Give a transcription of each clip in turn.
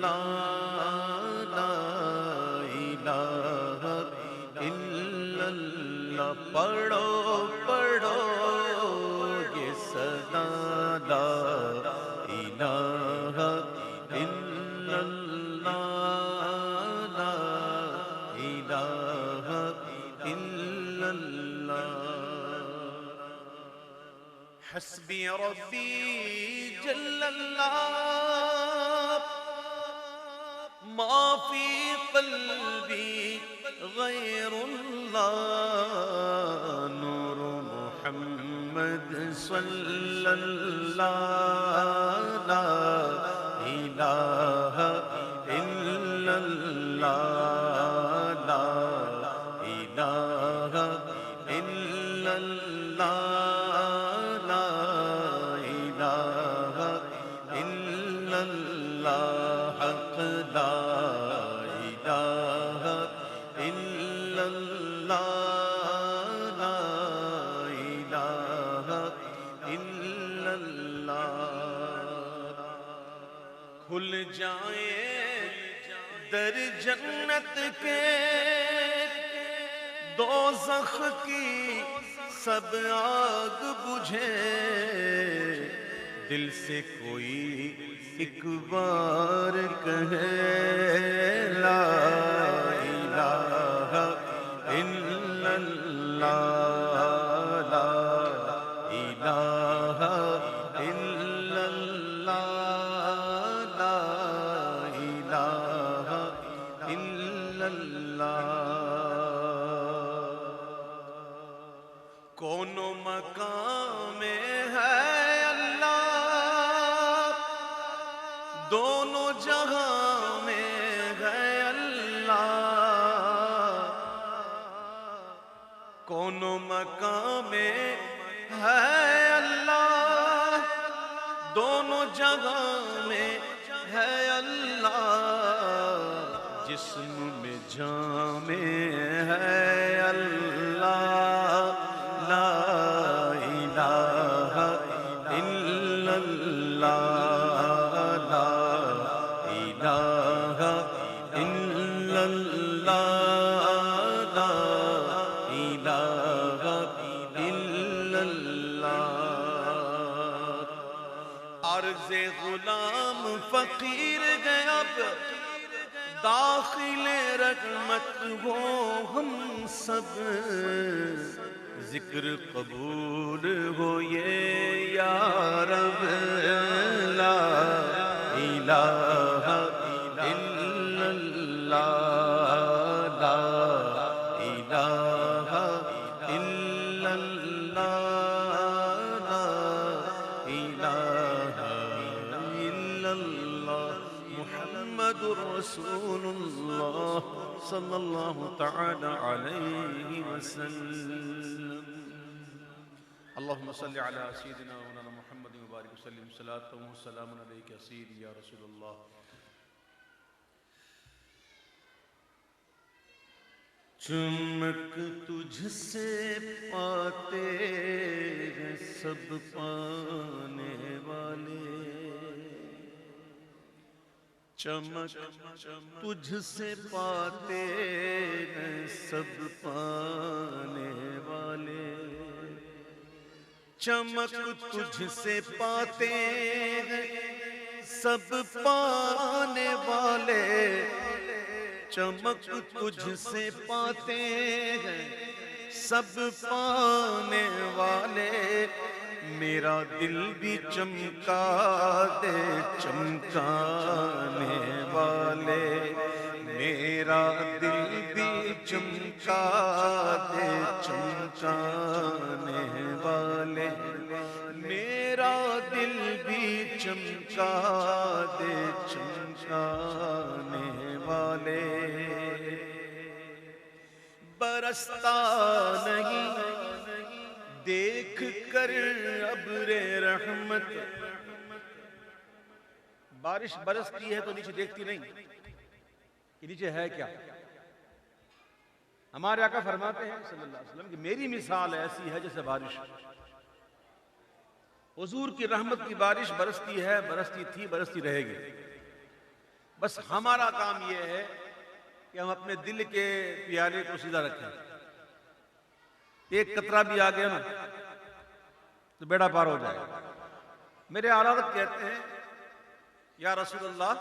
لا الہ الا اللہ، پڑھو پڑھو یہ صدا لا الہ الا اللہ، لا الہ الا اللہ۔ حسبی ربی جل اللہ، ما فی قلبی غیر اللہ، نور محمد صلی اللہ، لا الہ الا اللہ، لا الہ الا اللہ، لا الہ الا اللہ، حق لا الہ الا اللہ، لا الہ الا اللہ۔ کھل جائیں در جنت کے، دوزخ کی سب آگ بجھے، دل سے کوئی ایک بار کہے لا الہ الا اللہ، لا الہ الا اللہ، لا الہ الا اللہ۔ کون و مقام میں ہے اللہ، دونوں جہاں میں ہے اللہ، کون و مقام میں ہے اللہ، دونوں جگہ میں ہے اللہ، جسم میں جان میں ہے اللہ، لا الہ الا اللہ، لا الہ الا اللہ، لا الہ الا اللہ۔ عرض غلام فقیر گیا، داخل رحمت ہو ہم سب، ذکر قبول ہو یہ یا رب، لا الہ الا اللہ، لا الہ الا اللہ، لا الہ الا اللہ، محمد رسول اللہ صلی اللہ تعالی علیہ وسلم۔ اللہم صلی علی سیدنا مولانا محمد مبارک وسلم، صلاۃ و سلام علیک یا سیدی یا رسول اللہ۔ چمک تجھ سے پاتے ہیں سب پانے والے، چمک تجھ سے پاتے ہیں سب پانے والے، چمک تجھ سے پاتے ہیں سب پانے والے، چمک تجھ سے پاتے ہیں سب پانے والے، میرا دل بھی چمکا دے چمکانے والے، میرا دل بھی چمکا دے چمکانے والے، میرا دل بھی چمکا دے چمکانے والے۔ برستا نہیں دیکھ کر ابر رحمت، بارش برستی ہے تو نیچے دیکھتی نہیں کہ نیچے ہے کیا۔ ہمارے آقا فرماتے ہیں صلی اللہ علیہ وسلم کہ میری مثال ایسی ہے جیسے بارش، حضور کی رحمت کی بارش برستی ہے، برستی تھی، برستی رہے گی۔ بس ہمارا کام یہ ہے کہ ہم اپنے دل کے پیالے کو سیدھا رکھیں. ایک قطرہ بھی آ گیا نا تو بیڑا پار ہو جائے. میرے اعلیٰ حضرت کہتے ہیں یا رسول اللہ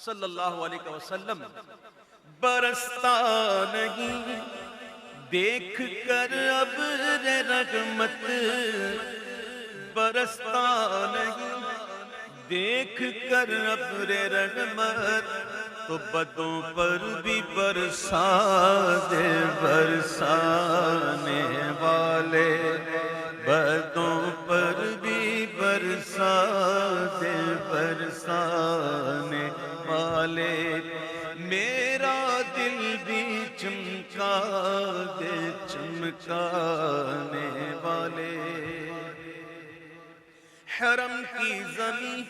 صلی اللہ علیہ وسلم برستا نہیں دیکھ کر ابر رحمت، برستا نہیں دیکھ کر ابر رحمت، تو بدوں پر بھی برسا دے برسانے والے، بدوں پر بھی برسا دے برسانے والے، میرا دل بھی چمکا دے چمکانے والے. حرم کی زمین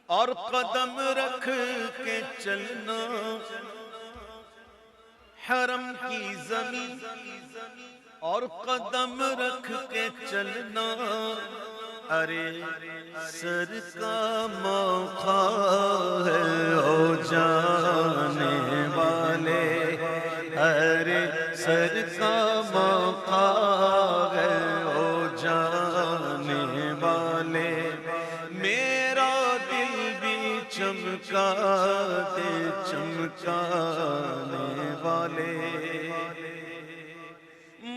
اور قدم رکھ کے چلنا، حرم کی زمین اور قدم رکھ کے چلنا، ارے سر کا موقع ہے او جانے والے، ارے سر کا موقع ہے او جانے والے، میرا دل بھی چمکا دے چمکانے والے.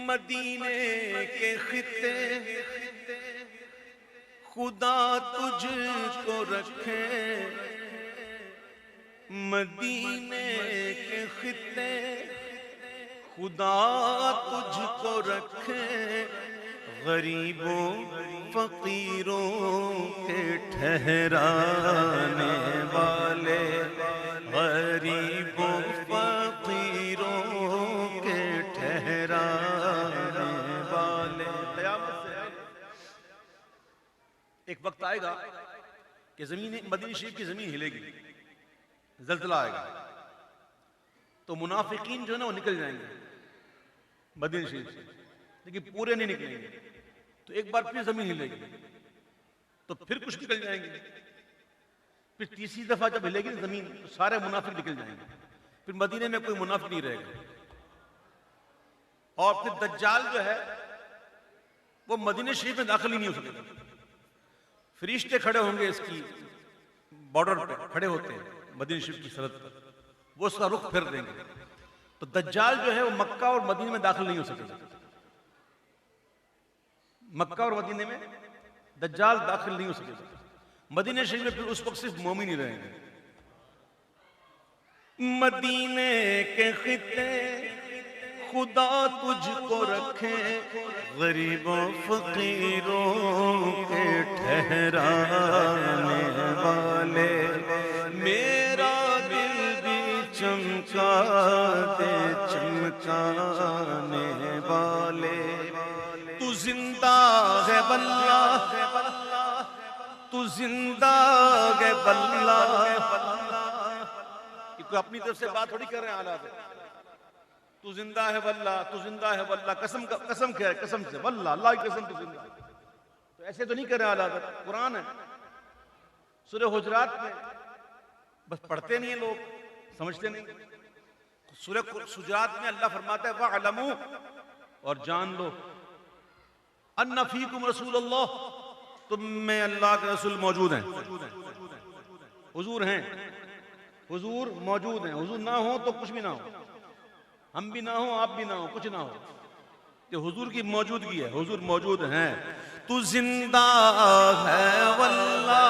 مدینے کے خطے خدا تجھ کو رکھے، مدینے کے خطے خدا تجھ کو رکھے، غریبوں فقیروں کے ٹھہرانے والے، غریبوں فقیروں کے ٹھہرانے والے. قیامت سے ایک وقت آئے گا کہ زمین مدینہ شریف کی زمین ہلے گی، زلزلہ آئے گا، تو منافقین جو ہے نا وہ نکل جائیں گے مدینہ شریف سے، لیکن پورے نہیں نکلیں گے. تو ایک بار پھر زمین ہلے گی تو پھر کچھ نکل جائیں گے، پھر تیسری دفعہ جب ہلے گی زمین تو سارے منافق نکل جائیں گے، پھر مدینے میں کوئی منافق نہیں رہے گا. اور پھر دجال جو ہے وہ مدینہ شریف میں داخل ہی نہیں ہو سکے گا. فرشتے کھڑے ہوں گے اس کی بارڈر پہ کھڑے ہوتے ہیں مدینہ شریف کی سرحد پر، وہ اس کا رخ پھیر دیں گے. تو دجال جو ہے وہ مکہ اور مدینے میں داخل نہیں ہو سکے گا. مکہ اور مدینے میں دجال داخل نہیں ہو سکے گا. مدینہ شریف میں پھر اس وقت صرف مومن ہی رہیں گے. مدینے کے خطے خدا تجھ کو رکھے، غریبوں فقیروں کے ٹھہرانے والے، میرا دل بھی چمکا دے چمکانے والے. تو زندہ ہے واللہ، تو زندہ ہے واللہ. یہ کوئی اپنی طرف سے بات تھوڑی کر رہے ہیں اعلیٰ. تو زندہ ہے واللہ، تو زندہ ہے واللہ، قسم کیا ہے؟ قسم سے واللہ، اللہ کی قسم تو زندہ. تو ایسے تو نہیں کر رہے اعلیٰ. قرآن ہے سورہ حجرات میں، بس پڑھتے نہیں ہیں لوگ، سمجھتے نہیں. سورہ حجرات میں اللہ فرماتا ہے وَاعْلَمُوا، اور جان لو، اَنَّ فِيكُمْ رَسُولَ اللَّهِ، تم میں اللہ کے رسول موجود ہیں. حضور ہیں، حضور موجود ہیں. حضور نہ ہو تو کچھ بھی نہ ہو، ہم بھی نہ ہوں آپ بھی نہ ہوں، کچھ نہ ہو، کہ حضور کی موجودگی ہے. حضور موجود ہیں. تو زندہ ہے واللہ،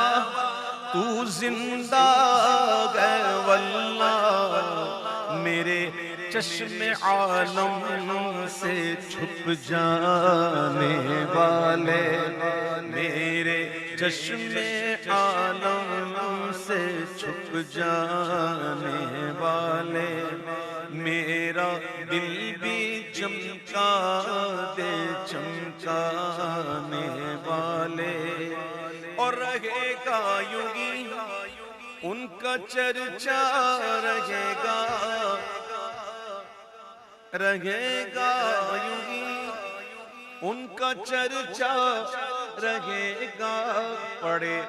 تو زندہ ہے واللہ، میرے چشم عالم سے چھپ جانے والے، میرے چشم عالم سے چھپ جانے والے، میرا دل بھی چمکا دے چمکانے والے. اور رہے گا یوں ہی ان کا چرچا، رہے گا یوں ہی ان کا چرچا، رہے گا. پڑے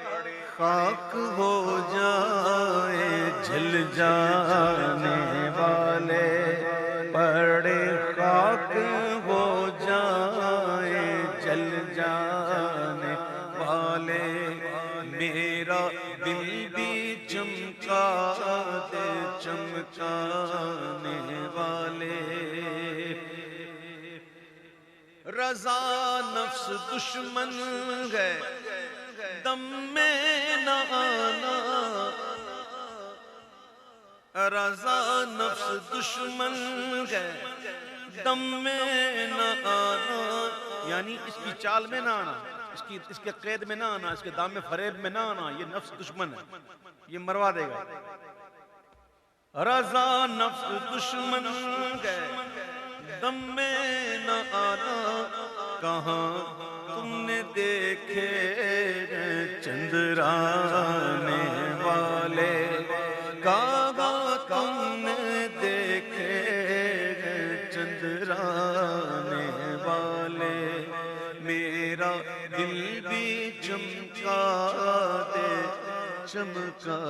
خاک ہو جا جل جانے والے پڑے خاک ہو جائیں، جل جانے والے میرا دل بھی چمکا دے، چمکانے والے رضا نفس دشمن ہے دم میں نہ آنا، رضا نفس دشمن ہے دم میں نہ آنا، یعنی اس کی چال میں نہ آنا، اس کے قید میں نہ آنا، اس کے دام فریب میں نہ آنا، یہ نفس دشمن ہے، یہ مروا دے گا۔ رضا نفس دشمن ہے دم میں نہ آنا، کہاں تم نے دیکھے چندرانے والے، کہاں تم نے دیکھے چندرانے والے، میرا دل بھی چمکا دے، چمکا